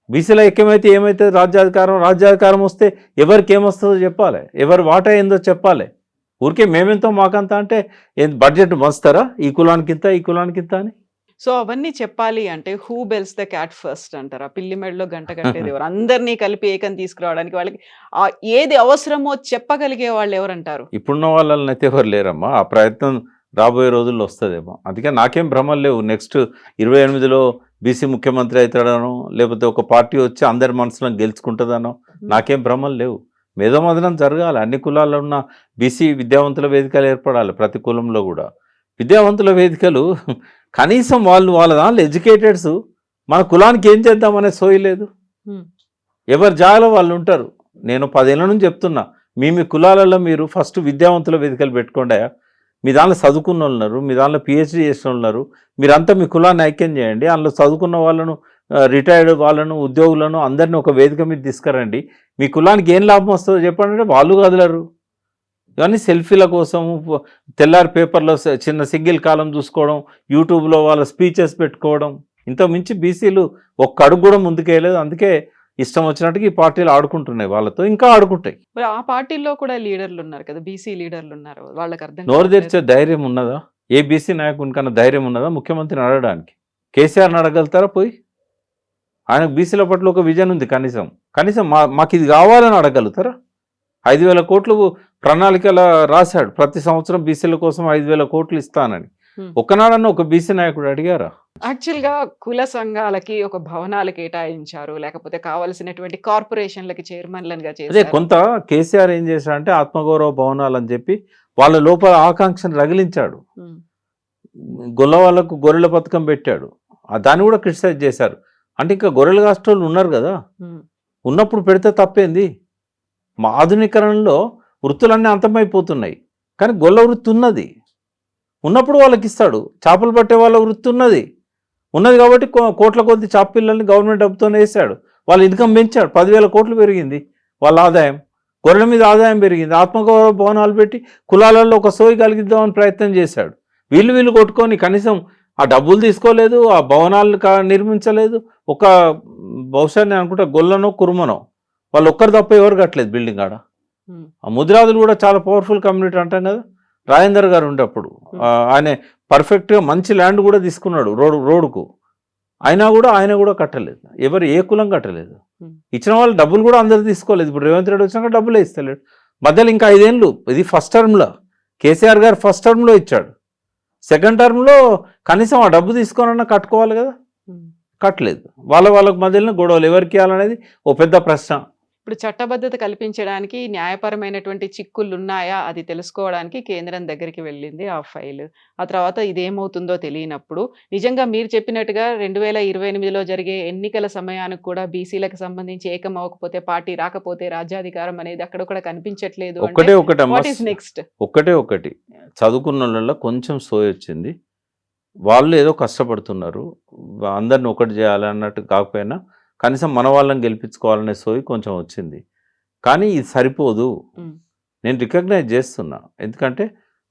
బీసీలో ఐక్యమైతే ఏమైతుంది? రాజ్యాధికారం వస్తే ఎవరికి ఏమొస్తుందో చెప్పాలి. ఎవరి వాటా ఏందో చెప్పాలి. ఊరికే మేమెంతో మాకంతా అంటే బడ్జెట్ మస్తారా? ఈ కులానికింత, ఈ కులానికింత అని. సో అవన్నీ చెప్పాలి అంటే who bells the cat first అంటారా? పిల్లి మెడలో గంట కట్టేది ఎవరు? అందరినీ కలిపి ఏకం తీసుకురావడానికి వాళ్ళకి ఏది అవసరమో చెప్పగలిగే వాళ్ళు ఎవరంటారు? ఇప్పుడున్న వాళ్ళని అయితే ఎవరు లేరమ్మా. ఆ ప్రయత్నం రాబోయే రోజుల్లో వస్తుందేమో. అందుకే నాకేం భ్రమలు లేవు. నెక్స్ట్ 28లో బీసీ ముఖ్యమంత్రి అవుతాడనో, లేకపోతే ఒక పార్టీ వచ్చి అందరి మనసులను గెలుచుకుంటుందనో నాకేం భ్రమలు లేవు. మేధోమథనం జరగాలి. అన్ని కులాల్లో ఉన్న బీసీ విద్యావంతుల వేదికలు ఏర్పడాలి. ప్రతి కులంలో కూడా విద్యావంతుల వేదికలు. కనీసం వాళ్ళ దాంట్లో ఎడ్యుకేటెడ్స్ మన కులానికి ఏం చేద్దామనే సోయి లేదు. ఎవరి జాగాలో వాళ్ళు ఉంటారు. నేను 10 ఏళ్ళ నుంచి చెప్తున్నా, మీ కులాలలో మీరు ఫస్ట్ విద్యావంతుల వేదికలు పెట్టుకోండి. మీ దాంట్లో చదువుకున్న వాళ్ళు ఉన్నారు, మీ దాంట్లో పిహెచ్డీ చేసిన వాళ్ళు ఉన్నారు. మీరంతా మీ కులాన్ని ఐక్యం చేయండి. అందులో చదువుకున్న వాళ్ళను, రిటైర్డ్ వాళ్ళను, ఉద్యోగులను అందరినీ ఒక వేదిక మీద తీసుకురండి. మీ కులానికి ఏం లాభం వస్తుందో చెప్పండి అంటే వాళ్ళు కదలరు. ఇవన్నీ సెల్ఫీల కోసం, తెల్లారి పేపర్లో చిన్న సింగిల్ కాలం చూసుకోవడం, యూట్యూబ్లో వాళ్ళ స్పీచెస్ పెట్టుకోవడం. ఇంత మించి బీసీలు ఒక్క అడుగు కూడా ముందుకేయలేదు. అందుకే ఇష్టం వచ్చినట్టుగా ఈ పార్టీలు ఆడుకుంటున్నాయి. వాళ్ళతో ఇంకా ఆడుకుంటాయి. మరి ఆ పార్టీల్లో కూడా లీడర్లు ఉన్నారు కదా, బీసీ లీడర్లు ఉన్నారు. వాళ్ళకి అర్థం నోరు తెరిచే ధైర్యం ఉన్నదా? ఏ బీసీ నాయకుని కన్నా ధైర్యం ఉన్నదా ముఖ్యమంత్రిని అడగడానికి? కేసీఆర్ని అడగలుగుతారా పోయి? ఆయనకు బీసీల పట్ల ఒక విజన్ ఉంది. కనీసం మాకు ఇది కావాలని అడగలుగుతారా? 5,000 కోట్లు ప్రణాళికల రాశాడు. ప్రతి సంవత్సరం బీసీల కోసం 5,000 కోట్లు ఇస్తానని. ఒక్కనాడన్నా ఒక బీసీ నాయకుడు అడిగారా? యాక్చువల్గా కుల సంఘాలకి ఒక భవనాలు కేటాయించారు, లేకపోతే కావలసినటువంటి కార్పొరేషన్లకి చైర్మన్లుగా అదే చేశారు. కొంత కేసీఆర్ ఏం చేశాడంటే ఆత్మగౌరవ భవనాలు అని చెప్పి వాళ్ళ లోపల ఆకాంక్షను రగిలించాడు. ఉమ్. గొల్ల వాళ్ళకు గొర్రెల పథకం పెట్టాడు. దాన్ని కూడా క్రిటిసైజ్ చేశారు. అంటే ఇంకా గొర్రెలు కాస్టోళ్ళు ఉన్నారు కదా, ఉమ్. ఉన్నప్పుడు పెడితే తప్పేంది? మా ఆధునీకరణలో వృత్తులన్నీ అంతమైపోతున్నాయి. కానీ గొల్ల వృత్తి ఉన్నది, ఉన్నప్పుడు వాళ్ళకి ఇస్తాడు. చేపలు పట్టే వాళ్ళ వృత్తి ఉన్నది కాబట్టి కోట్ల కొద్ది చేప పిల్లల్ని గవర్నమెంట్ డబ్బుతోనే వేసాడు. వాళ్ళ ఇన్కమ్ పెంచాడు, 10,000 కోట్లు పెరిగింది వాళ్ళ ఆదాయం, గొర్రెల మీద ఆదాయం పెరిగింది. ఆత్మగౌరవ భవనాలు పెట్టి కులాలలో ఒక సోయి కలిగిద్దామని ప్రయత్నం చేశాడు. వీళ్ళు కొట్టుకొని కనీసం ఆ డబ్బులు తీసుకోలేదు, ఆ భవనాలు నిర్మించలేదు. ఒక బహుశా నేను అనుకుంటా గొల్లనో కురుమనో వాళ్ళు ఒక్కరు తప్ప ఎవరు కట్టలేదు బిల్డింగ్ ఆడ. ఆ ముదిరాజులు కూడా చాలా పవర్ఫుల్ కమ్యూనిటీ అంటాం కదా. రాజేందర్ గారు ఉండేప్పుడు ఆయన పర్ఫెక్ట్గా మంచి ల్యాండ్ కూడా తీసుకున్నాడు రోడ్డుకు, అయినా కూడా ఆయన కూడా కట్టలేదు. ఎవరు ఏ కులం కట్టలేదు. ఇచ్చిన వాళ్ళు డబ్బులు కూడా అందరు తీసుకోలేదు. ఇప్పుడు రేవంత్ రెడ్డి వచ్చినాక డబ్బులే ఇస్తలేడు. మధ్యలో ఇంకా 5 ఏళ్ళు, ఇది ఫస్ట్ టర్మ్లో కేసీఆర్ గారు ఫస్ట్ టర్మ్లో ఇచ్చాడు. సెకండ్ టర్మ్లో కనీసం ఆ డబ్బు తీసుకొనన్నా కట్టుకోవాలి కదా, కట్టలేదు. వాళ్ళకు మధ్యలో గొడవలు ఎవరికి ఇవ్వాలనేది ఓ పెద్ద ప్రశ్న. ఇప్పుడు చట్టబద్ధత కల్పించడానికి న్యాయపరమైనటువంటి చిక్కులు ఉన్నాయా అది తెలుసుకోవడానికి కేంద్రం దగ్గరికి వెళ్ళింది ఆ ఫైల్. ఆ తర్వాత ఇదేమవుతుందో తెలియనప్పుడు నిజంగా మీరు చెప్పినట్టుగా 2028లో జరిగే ఎన్నికల సమయానికి కూడా బీసీలకు సంబంధించి ఏకం అవ్వకపోతే, పార్టీ రాకపోతే రాజ్యాధికారం అనేది అక్కడ కూడా కనిపించట్లేదు. ఒకటి చదువుకున్న వాళ్ళలో కొంచెం సోయి వచ్చింది. వాళ్ళు ఏదో కష్టపడుతున్నారు, అందరిని ఒకటి చేయాలన్నట్టు కాకపోయినా కనీసం మన వాళ్ళని గెలిపించుకోవాలనే సోయి కొంచెం వచ్చింది. కానీ ఇది సరిపోదు, నేను రికగ్నైజ్ చేస్తున్నా. ఎందుకంటే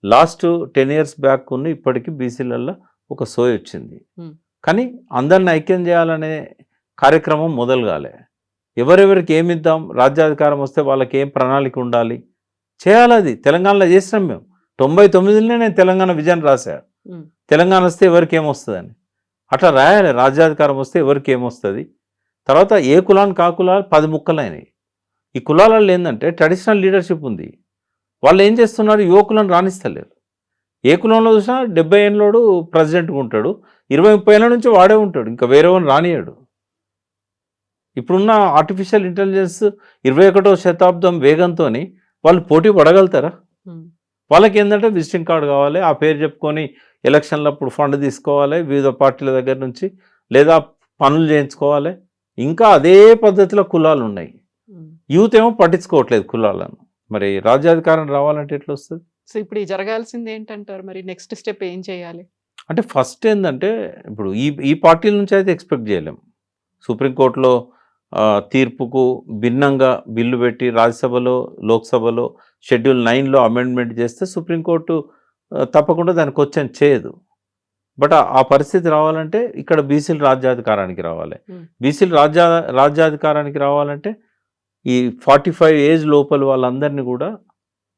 లాస్ట్ 10 years బ్యాక్ ఉన్న ఇప్పటికీ బీసీలలో ఒక సోయి వచ్చింది. కానీ అందరిని ఐక్యం చేయాలనే కార్యక్రమం మొదలు కాలే. ఎవరెవరికి ఏమిద్దాం, రాజ్యాధికారం వస్తే వాళ్ళకి ఏం ప్రణాళిక ఉండాలి చేయాలి. అది తెలంగాణలో చేసినాం మేము. 99లోనే నేను తెలంగాణ విజన్ రాశా. తెలంగాణ వస్తే ఎవరికి ఏమొస్తుందని అట్లా రాయాలి. రాజ్యాధికారం వస్తే ఎవరికి ఏమొస్తుంది. తర్వాత ఏ కులానికి ఆ కులాలు 10 ముక్కలైనవి. ఈ కులాలలో ఏంటంటే ట్రెడిషనల్ లీడర్షిప్ ఉంది. వాళ్ళు ఏం చేస్తున్నారు, యువకులను రాణిస్తలేరు. ఏ కులంలో చూసినా 70 ఏళ్ళోడు ప్రెసిడెంట్గా ఉంటాడు, 20-30 ఏళ్ళ నుంచి వాడే ఉంటాడు, ఇంకా వేరేవాడిని రానియాడు. ఇప్పుడున్న ఆర్టిఫిషియల్ ఇంటెలిజెన్స్ 21వ శతాబ్దం వేగంతో వాళ్ళు పోటీ పడగలుగుతారా? వాళ్ళకి ఏంటంటే విజిటింగ్ కార్డు కావాలి, ఆ పేరు చెప్పుకొని ఎలక్షన్లప్పుడు ఫండ్ తీసుకోవాలి వివిధ పార్టీల దగ్గర నుంచి, లేదా పనులు చేయించుకోవాలి. ఇంకా అదే పద్ధతిలో కులాలు ఉన్నాయి. యూత్ ఏమో పట్టించుకోవట్లేదు కులాలను. మరి రాజ్యాధికారం రావాలంటే ఎట్లా వస్తుంది? సో ఇప్పుడు జరగాల్సింది ఏంటంటారు, మరి నెక్స్ట్ స్టెప్ ఏం చేయాలి అంటే? ఫస్ట్ ఏంటంటే ఇప్పుడు ఈ పార్టీల నుంచి అయితే ఎక్స్పెక్ట్ చేయలేం. సుప్రీంకోర్టులో తీర్పుకు భిన్నంగా బిల్లు పెట్టి రాజ్యసభలో లోక్సభలో షెడ్యూల్ 9లో అమెండ్మెంట్ చేస్తే సుప్రీంకోర్టు తప్పకుండా దానికి క్వశ్చన్ చేయదు. బట్ ఆ పరిస్థితి రావాలంటే ఇక్కడ బీసీలు రాజ్యాధికారానికి రావాలి. బీసీలు రాజ్యాధికారానికి రావాలంటే ఈ 45 ఏజ్ లోపల వాళ్ళందరినీ కూడా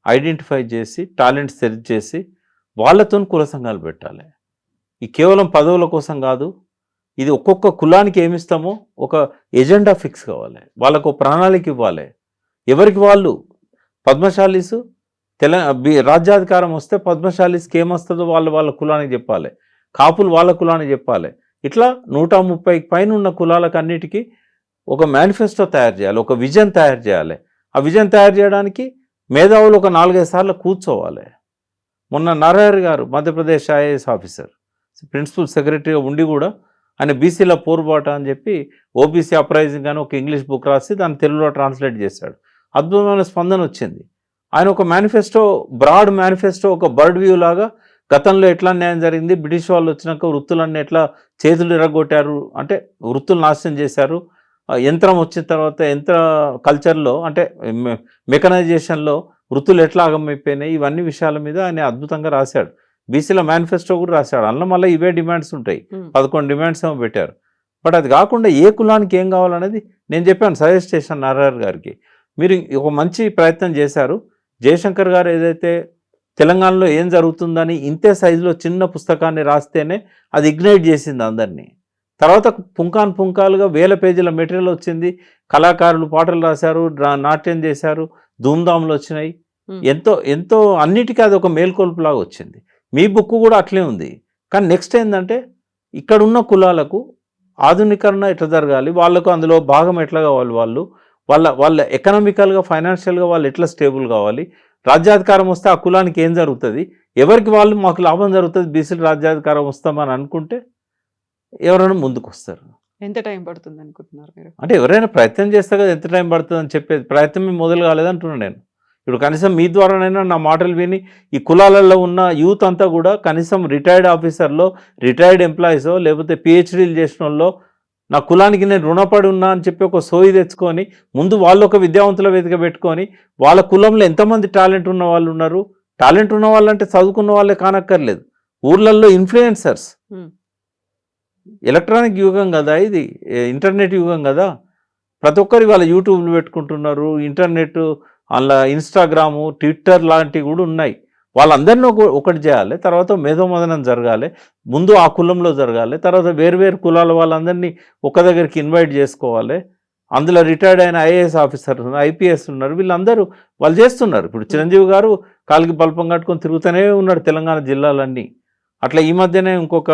ఐడెంటిఫై చేసి టాలెంట్స్ సెర్చ్ చేసి వాళ్ళతో కుల సంఘాలు పెట్టాలి. ఈ కేవలం పదవుల కోసం కాదు, ఇది ఒక్కొక్క కులానికి ఏమిస్తామో ఒక ఎజెండా ఫిక్స్ కావాలి, వాళ్ళకు ప్రణాళిక ఇవ్వాలి. ఎవరికి వాళ్ళు పద్మశాలీసు రాజ్యాధికారం వస్తే పద్మశాలీస్కి ఏమొస్తుందో వాళ్ళ కులానికి చెప్పాలి, కాపులు వాళ్ళ కులానికి చెప్పాలి. ఇట్లా 130కి పైన ఉన్న కులాలకు అన్నిటికీ ఒక మేనిఫెస్టో తయారు చేయాలి, ఒక విజన్ తయారు చేయాలి. ఆ విజన్ తయారు చేయడానికి మేధావులు ఒక 4-5 సార్లు కూర్చోవాలి. మొన్న నారాయణ గారు మధ్యప్రదేశ్ ఐఏఎస్ ఆఫీసర్ ప్రిన్సిపల్ సెక్రటరీగా ఉండి కూడా ఆయన బీసీల పోరుబాట అని చెప్పి ఓబీసీ అప్రైజింగ్ అని ఒక ఇంగ్లీష్ బుక్ రాసి దాన్ని తెలుగులో ట్రాన్స్లేట్ చేశాడు. అద్భుతమైన స్పందన వచ్చింది. ఆయన ఒక మేనిఫెస్టో, బ్రాడ్ మేనిఫెస్టో, ఒక బర్డ్ వ్యూ లాగా గతంలో ఎట్లా న్యాయం జరిగింది, బ్రిటిష్ వాళ్ళు వచ్చినాక వృత్తులన్నీ ఎట్లా చేతులు ఎరగొట్టారు, అంటే వృత్తులు నాశనం చేశారు, యంత్రం వచ్చిన తర్వాత యంత్ర కల్చర్లో అంటే మెకనైజేషన్లో వృత్తులు ఎట్లా ఆగమైపోయినాయి, ఇవన్నీ విషయాల మీద ఆయన అద్భుతంగా రాశాడు. బీసీల మేనిఫెస్టో కూడా రాశాడు. అందులో మళ్ళీ ఇవే డిమాండ్స్ ఉంటాయి, 11 డిమాండ్స్ ఏమో పెట్టారు. బట్ అది కాకుండా ఏ కులానికి ఏం కావాలనేది నేను చెప్పాను, సజెస్ట్ చేశాను నారాయణ గారికి. మీరు ఒక మంచి ప్రయత్నం చేశారు. జయశంకర్ గారు ఏదైతే తెలంగాణలో ఏం జరుగుతుందని ఇంతే సైజులో చిన్న పుస్తకాన్ని రాస్తేనే అది ఇగ్నైట్ చేసింది అందరినీ. తర్వాత పుంకాలుగా 1000 పేజీల మెటీరియల్ వచ్చింది, కళాకారులు పాటలు రాశారు, నాట్యం చేశారు, ధూమ్ధాములు వచ్చినాయి. ఎంతో అన్నిటికీ అది ఒక మేల్కొల్పులాగా వచ్చింది. మీ బుక్ కూడా అట్లే ఉంది. కానీ నెక్స్ట్ ఏంటంటే ఇక్కడున్న కులాలకు ఆధునీకరణ ఎట్లా జరగాలి, వాళ్ళకు అందులో భాగం ఎట్లా కావాలి, వాళ్ళ ఎకనామికల్గా ఫైనాన్షియల్గా వాళ్ళు ఎట్లా స్టేబుల్ కావాలి, రాజ్యాధికారం వస్తే ఆ కులానికి ఏం జరుగుతుంది, ఎవరికి వాళ్ళు మాకు లాభం జరుగుతుంది బీసీలు రాజ్యాధికారం వస్తామని అనుకుంటే ఎవరైనా ముందుకు వస్తారు. ఎంత టైం పడుతుంది అనుకుంటున్నారు మీరు? అంటే ఎవరైనా ప్రయత్నం చేస్తే కదా ఎంత టైం పడుతుంది అని చెప్పేది. ప్రయత్నం మొదలు కాలేదంటున్నాను నేను. ఇప్పుడు కనీసం మీ ద్వారానైనా నా మాటలు విని ఈ కులాలలో ఉన్న యూత్ అంతా కూడా కనీసం రిటైర్డ్ ఆఫీసర్లో, రిటైర్డ్ ఎంప్లాయీసో, లేకపోతే పిహెచ్డీలు చేసిన వాళ్ళో, నా కులానికి నేను రుణపడి ఉన్నా అని చెప్పి ఒక సోయి తెచ్చుకొని ముందు వాళ్ళు ఒక విద్యావంతుల వేదిక పెట్టుకొని వాళ్ళ కులంలో ఎంతమంది టాలెంట్ ఉన్న వాళ్ళు ఉన్నారు. టాలెంట్ ఉన్న వాళ్ళంటే చదువుకున్న వాళ్ళే కానక్కర్లేదు, ఊర్లల్లో ఇన్ఫ్లుయెన్సర్స్. ఎలక్ట్రానిక్ యుగం కదా ఇది, ఇంటర్నెట్ యుగం కదా. ప్రతి ఒక్కరు వాళ్ళ యూట్యూబ్లు పెట్టుకుంటున్నారు, ఇంటర్నెట్, అలా ఇన్స్టాగ్రాము, ట్విట్టర్ లాంటివి కూడా ఉన్నాయి. వాళ్ళందరినీ ఒకటి చేయాలి, తర్వాత మేధోమదనం జరగాలి, ముందు ఆ కులంలో జరగాలి, తర్వాత వేరు కులాల వాళ్ళందరినీ ఒక దగ్గరికి ఇన్వైట్ చేసుకోవాలి. అందులో రిటైర్డ్ అయిన ఐఏఎస్ ఆఫీసర్ ఉన్నారు, ఐపీఎస్ ఉన్నారు, వీళ్ళందరూ వాళ్ళు చేస్తున్నారు. ఇప్పుడు చిరంజీవి గారు కాలికి బల్పం కట్టుకొని తిరుగుతూనే ఉన్నాడు తెలంగాణ జిల్లాలన్నీ. అట్లా ఈ మధ్యనే ఇంకొక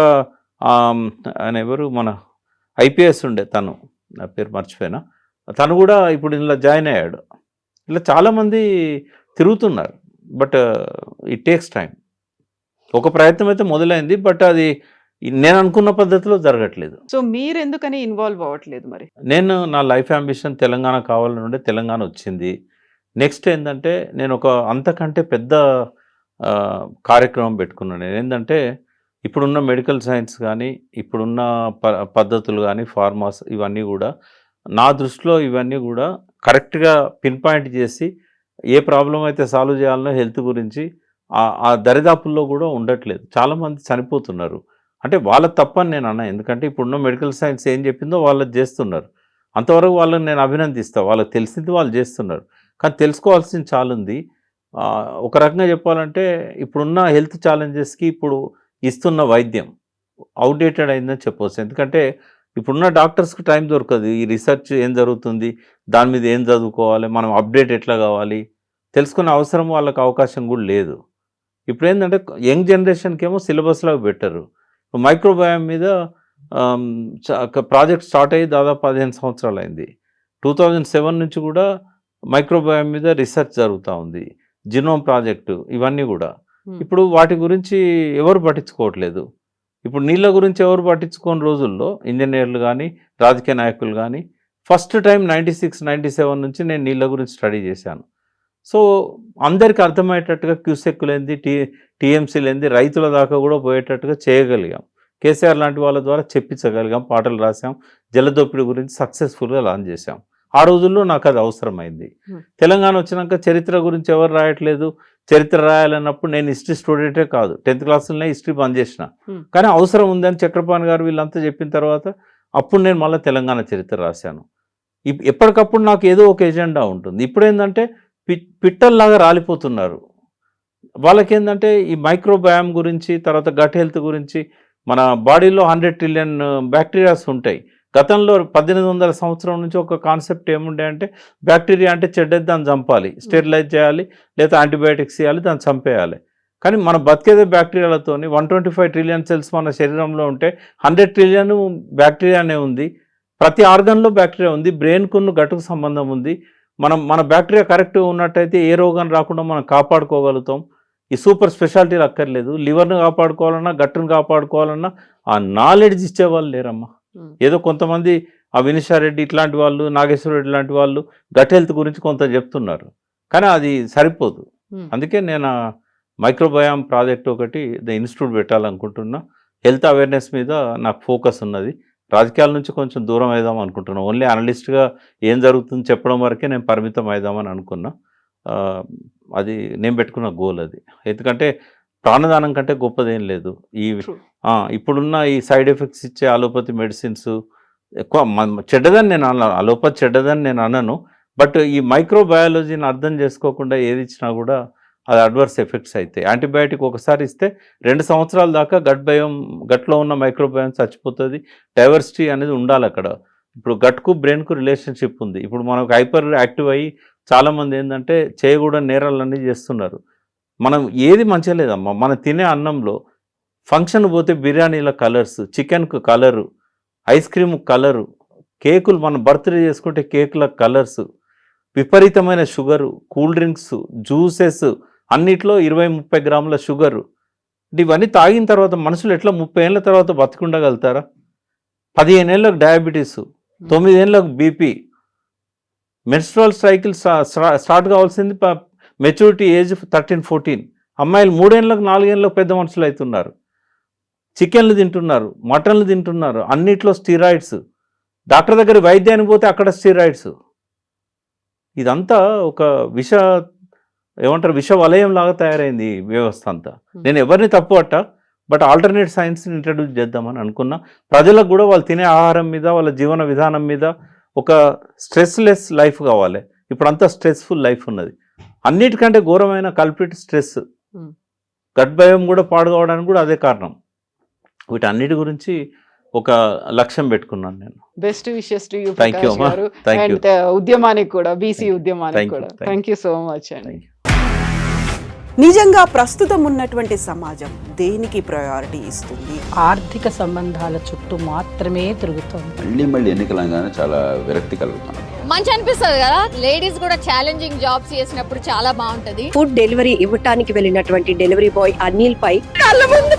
ఆయన ఎవరు మన ఐపీఎస్ ఉండే, తను నా పేరు మర్చిపోయినా, తను కూడా ఇప్పుడు ఇలా జాయిన్ అయ్యాడు. ఇలా చాలామంది తిరుగుతున్నారు. But it takes time. ఒక ప్రయత్నం అయితే మొదలైంది, బట్ అది నేను అనుకున్న పద్ధతిలో జరగట్లేదు. సో మీరు ఎందుకని ఇన్వాల్వ్ అవ్వట్లేదు మరి? నేను నా లైఫ్ అంబిషన్ తెలంగాణ కావాలని ఉండే, తెలంగాణ వచ్చింది. నెక్స్ట్ ఏంటంటే నేను ఒక అంతకంటే పెద్ద కార్యక్రమం పెట్టుకున్నాను. నేను ఏంటంటే ఇప్పుడున్న మెడికల్ సైన్స్ కానీ, ఇప్పుడున్న పద్ధతులు కానీ, ఫార్మాస్, ఇవన్నీ కూడా నా దృష్టిలో ఇవన్నీ కూడా కరెక్ట్గా పిన్ పాయింట్ చేసి ఏ ప్రాబ్లం అయితే సాల్వ్ చేయాలనో హెల్త్ గురించి ఆ దరిదాపుల్లో కూడా ఉండట్లేదు. చాలామంది చనిపోతున్నారు. అంటే వాళ్ళ తప్పని నేను అన్నా, ఎందుకంటే ఇప్పుడున్న మెడికల్ సైన్స్ ఏం చెప్పిందో వాళ్ళది చేస్తున్నారు. అంతవరకు వాళ్ళని నేను అభినందిస్తాను, వాళ్ళకి తెలిసింది వాళ్ళు చేస్తున్నారు. కానీ తెలుసుకోవాల్సింది చాలా ఉంది. ఒక రకంగా చెప్పాలంటే ఇప్పుడున్న హెల్త్ ఛాలెంజెస్కి ఇప్పుడు ఇస్తున్న వైద్యం అవుట్డేటెడ్ అయిందని చెప్పవచ్చు. ఎందుకంటే ఇప్పుడున్న డాక్టర్స్కి టైం దొరకదు. ఈ రీసెర్చ్ ఏం జరుగుతుంది, దాని మీద ఏం చదువుకోవాలి, మనం అప్డేట్ ఎట్లా కావాలి తెలుసుకునే అవసరం వాళ్ళకి అవకాశం కూడా లేదు. ఇప్పుడు ఏంటంటే యంగ్ జనరేషన్కి ఏమో సిలబస్లో పెట్టరు. మైక్రోబయామ్ మీద ప్రాజెక్ట్ స్టార్ట్ అయ్యి దాదాపు 15 సంవత్సరాలు అయింది. 2007 నుంచి కూడా మైక్రోబయామ్ మీద రీసెర్చ్ జరుగుతూ ఉంది, జినోమ్ ప్రాజెక్టు, ఇవన్నీ కూడా. ఇప్పుడు వాటి గురించి ఎవరు పట్టించుకోవట్లేదు. ఇప్పుడు నీళ్ళ గురించి ఎవరు పట్టించుకోని రోజుల్లో ఇంజనీర్లు కానీ, రాజకీయ నాయకులు కానీ, ఫస్ట్ టైం 96, 97 నుంచి నేను నీళ్ళ గురించి స్టడీ చేశాను. సో అందరికీ అర్థమయ్యేటట్టుగా క్యూసెక్కులేంది, టీఎంసీలేంది, రైతుల దాకా కూడా పోయేటట్టుగా చేయగలిగాం. కేసీఆర్ లాంటి వాళ్ళ ద్వారా చెప్పించగలిగాం, పాటలు రాసాం, జలదోపిడి గురించి సక్సెస్ఫుల్గా లాంచ్ చేశాం. ఆ రోజుల్లో నాకు అది అవసరమైంది. తెలంగాణ వచ్చినాక చరిత్ర గురించి ఎవరు రాయట్లేదు. చరిత్ర రాయాలన్నప్పుడు నేను హిస్టరీ స్టూడెంటే కాదు, 10th క్లాస్లోనే హిస్టరీ బంద్ చేసిన. కానీ అవసరం ఉందని చక్రపాణి గారు వీళ్ళంతా చెప్పిన తర్వాత అప్పుడు నేను మళ్ళీ తెలంగాణ చరిత్ర రాశాను. ఎప్పటికప్పుడు నాకు ఏదో ఒక ఎజెండా ఉంటుంది. ఇప్పుడు ఏంటంటే పిట్టల్లాగా రాలిపోతున్నారు. వాళ్ళకేంటంటే ఈ మైక్రోబయామ్ గురించి, తర్వాత గట్ హెల్త్ గురించి, మన బాడీలో 100 ట్రిలియన్ బ్యాక్టీరియాస్ ఉంటాయి. గతంలో 1800 సంవత్సరం నుంచి ఒక కాన్సెప్ట్ ఏముండే అంటే బ్యాక్టీరియా అంటే చెడ్డది, దాన్ని చంపాలి, స్టెరిలైజ్ చేయాలి, లేదా యాంటీబయాటిక్స్ ఇవ్వాలి, దాన్ని చంపేయాలి. కానీ మన బతికేదే బ్యాక్టీరియాలతో. 125 ట్రిలియన్ సెల్స్ మన శరీరంలో ఉంటే 100 ట్రిలియన్ బ్యాక్టీరియానే ఉంది. ప్రతి ఆర్గన్లో బ్యాక్టీరియా ఉంది. బ్రెయిన్కున్న గట్టుకు సంబంధం ఉంది. మన బ్యాక్టీరియా కరెక్ట్గా ఉన్నట్టయితే ఏ రోగం రాకుండా మనం కాపాడుకోగలుగుతాం. ఈ సూపర్ స్పెషాలిటీలు అక్కర్లేదు. లివర్ని కాపాడుకోవాలన్నా, గట్టును కాపాడుకోవాలన్నా ఆ నాలెడ్జ్ ఇచ్చేవాళ్ళు లేరమ్మా. ఏదో కొంతమంది ఆ వినిషారెడ్డి ఇట్లాంటి వాళ్ళు, నాగేశ్వర రెడ్డి లాంటి వాళ్ళు గట్ హెల్త్ గురించి కొంత చెప్తున్నారు, కానీ అది సరిపోదు. అందుకే నేను మైక్రోబయామ్ ప్రాజెక్ట్ ఒకటి ఇన్స్టిట్యూట్ పెట్టాలనుకుంటున్నా. హెల్త్ అవేర్నెస్ మీద నాకు ఫోకస్ ఉన్నది. రాజకీయాల నుంచి కొంచెం దూరం అవుదాం అనుకుంటున్నాను. ఓన్లీ అనలిస్ట్గా ఏం జరుగుతుంది చెప్పడం వరకే నేను పరిమితం అవుదామని అనుకున్నా. అది నేను పెట్టుకున్న గోల్ అది. ఎందుకంటే ప్రాణదానం కంటే గొప్పదేం లేదు. ఇప్పుడున్న ఈ సైడ్ ఎఫెక్ట్స్ ఇచ్చే అలోపతి మెడిసిన్స్ ఎక్కువ చెడ్డదని నేను అన్నాను, అలోపతి చెడ్డదని నేను అన్నాను. బట్ ఈ మైక్రోబయాలజీని అర్థం చేసుకోకుండా ఏది ఇచ్చినా కూడా అది అడ్వర్స్ ఎఫెక్ట్స్ అవుతాయి. యాంటీబయాటిక్ ఒకసారి ఇస్తే 2 సంవత్సరాల దాకా గట్లో ఉన్న మైక్రోబయామ్ చచ్చిపోతుంది. డైవర్సిటీ అనేది ఉండాలి అక్కడ. ఇప్పుడు గట్కు బ్రెయిన్కు రిలేషన్షిప్ ఉంది. ఇప్పుడు మనకు హైపర్ యాక్టివ్ అయ్యి చాలామంది ఏంటంటే చేయకూడని నేరాలన్నీ చేస్తున్నారు. మనం ఏది మంచిగా లేదమ్మా. మనం తినే అన్నంలో ఫంక్షన్ పోతే బిర్యానీల కలర్స్, చికెన్కు కలరు, ఐస్ క్రీమ్ కలరు, కేకులు మనం బర్త్డే చేసుకుంటే కేకుల కలర్స్, విపరీతమైన షుగరు, కూల్ డ్రింక్స్, జ్యూసెస్, అన్నిట్లో 20-30 గ్రాముల షుగరు. ఇవన్నీ తాగిన తర్వాత మనుషులు ఎట్లా 30 ఏళ్ళ తర్వాత బతికుండగలుగుతారా? 15 ఏళ్ళకు డయాబెటీసు, 9 ఏళ్ళకు బీపీ. మెన్స్ట్రువల్ సైకిల్ స్టార్ట్ కావాల్సింది మెచ్యూరిటీ ఏజ్ 13-14. అమ్మాయిలు 3 ఏళ్ళకు 4 ఏళ్ళకు పెద్ద మనుషులు అవుతున్నారు. చికెన్లు తింటున్నారు, మటన్లు తింటున్నారు, అన్నిట్లో స్టీరాయిడ్స్. డాక్టర్ దగ్గర వైద్యానికి పోతే అక్కడ స్టీరాయిడ్స్. ఇదంతా ఒక విష వలయం లాగా తయారైంది ఈ వ్యవస్థ అంతా. నేను ఎవరిని తప్పు అట్ట, బట్ ఆల్టర్నేట్ సైన్స్ని ఇంట్రడ్యూస్ చేద్దామని అనుకున్నా. ప్రజలకు కూడా వాళ్ళు తినే ఆహారం మీద, వాళ్ళ జీవన విధానం మీద ఒక స్ట్రెస్లెస్ లైఫ్ కావాలి. ఇప్పుడు అంతా స్ట్రెస్ఫుల్ లైఫ్ ఉన్నది. అన్నిటికంటే ఘోరమైన కల్పిట్ స్ట్రెస్. గట్ భయం కూడా పాడు కావడానికి కూడా అదే కారణం. వీటన్నిటి గురించి ఒక లక్ష్యం పెట్టుకున్నాను నేను. Best wishes to you Thank you, Prakash అమ్మా. గారు. Thank you. అండ్ ఉద్యమానికి కూడా, బీసీ Thank you. ఉద్యమానికి Thank you. కూడా. Thank you. Thank you so much అండి. Thank you. నిజంగా ప్రస్తుతం ఉన్నటువంటి సమాజం దేనికి ప్రయారిటీ ఇస్తుంది? ఆర్థిక సంబంధాల చుట్టూ మాత్రమే తిరుగుతోంది. మళ్ళీ ఎన్నికలంగానే చాలా విరక్తి కలుగుతాను. మంచి అనిపిస్తుంది కదా, లేడీస్ కూడా ఛాలెంజింగ్ జాబ్స్ చేసినప్పుడు చాలా బాగుంటది. ఫుడ్ డెలివరీ ఇవ్వటానికి వెళ్ళినటువంటి డెలివరీ బాయ్ అనిల్ పై కళ్ళ ముందు